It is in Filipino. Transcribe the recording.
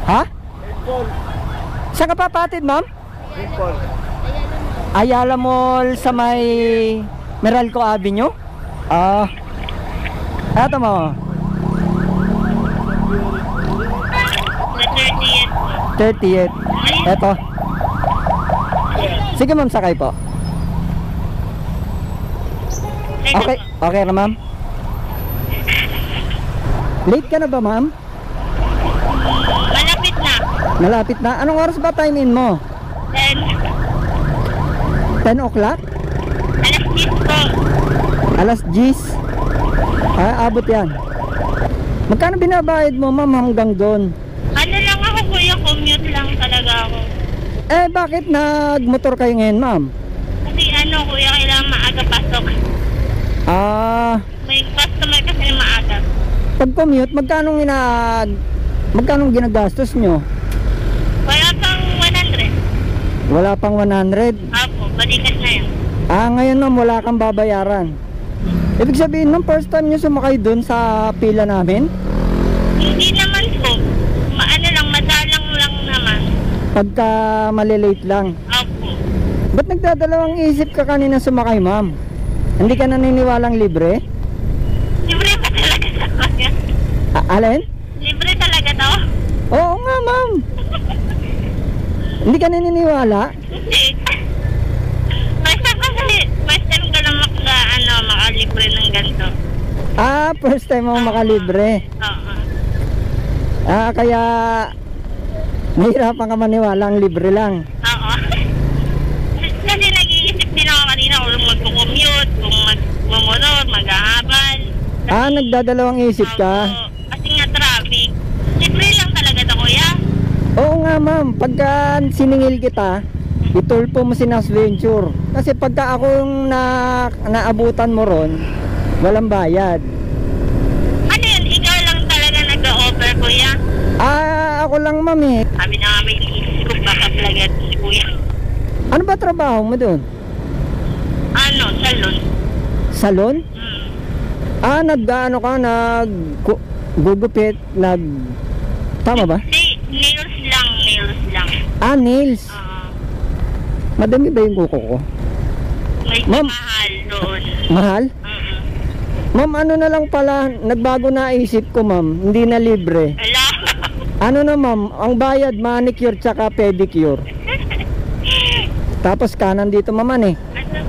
Ha? Saan ka papatid, ma'am? Ayala Mall sa may Meralco Avenue? Ah. Eto mo. 30th. Eto. Sige ma'am, sakay po. Okay, okay na ma'am. Late ka na ba ma'am? Malapit na. Malapit na? Anong oras ba time in mo? 10 o'clock? Alas 10 po. Alas 10? Ah, abot yan. Magkano binabayad mo ma'am hanggang doon? Ano lang ako kuya, commute lang talaga ako. Eh bakit nagmotor kayo ngayon ma'am? Kasi ano kuya, kailangan maaga pasok. Ah, May customer kasi na maaga. pag commute, magkano ginagastos nyo? Wala pang 100. Wala pang 100. Apo, balikan na yun. Ah, ngayon ma'am, wala kang babayaran. Ibig sabihin nung first time nyo sumakay dun sa pila namin? Hindi naman po. Ano lang, madalang lang naman. Pagka malilate lang. Apo. Ba't nagdadalawang isip ka kanina sumakay ma'am? Hindi ka naniniwalang libre? Libre ba talaga sa kanya? Alin? Libre talaga to? Oo nga ma'am. Hindi ka naniniwala? Hindi. First time ka lang makalibre ng ganito. Ah, first time mo makalibre. Oo. Ah, kaya nahirapan ka maniwala ang libre lang. Oo. Kasi nag-iisip din ako kanina kung magko-commute, kung magmomotor, mag-aabal. Ah, nagdadalawang isip ka? Oo. Kasi nga traffic. Libre lang talaga to kuya. Oo nga ma'am, pagka siningil kita, itulpo mo si Nas Venture. Kasi pagka ako yung naabutan mo ron, walang bayad. Ano yun? Ikaw lang talaga nag-offer kuya? Ah, ako lang ma'am eh. Sabi na nga may iniisip ko baka plagat si kuya. Ano ba trabaho mo doon? Ano? Salon? Salon? Hmm. Ah, nag-ano ka, gugupit, tama ba? Hindi, nails lang, nails lang. Ah, nails. Madami ba yung kuko ko? May Ma'am. mahal doon. Mahal? Mm-mm. Ma'am, ano na lang pala, nagbago na isip ko ma'am, hindi na libre. Ala. Ano na ma'am, ang bayad manicure tsaka pedicure. Tapos kanan dito maman eh. Ano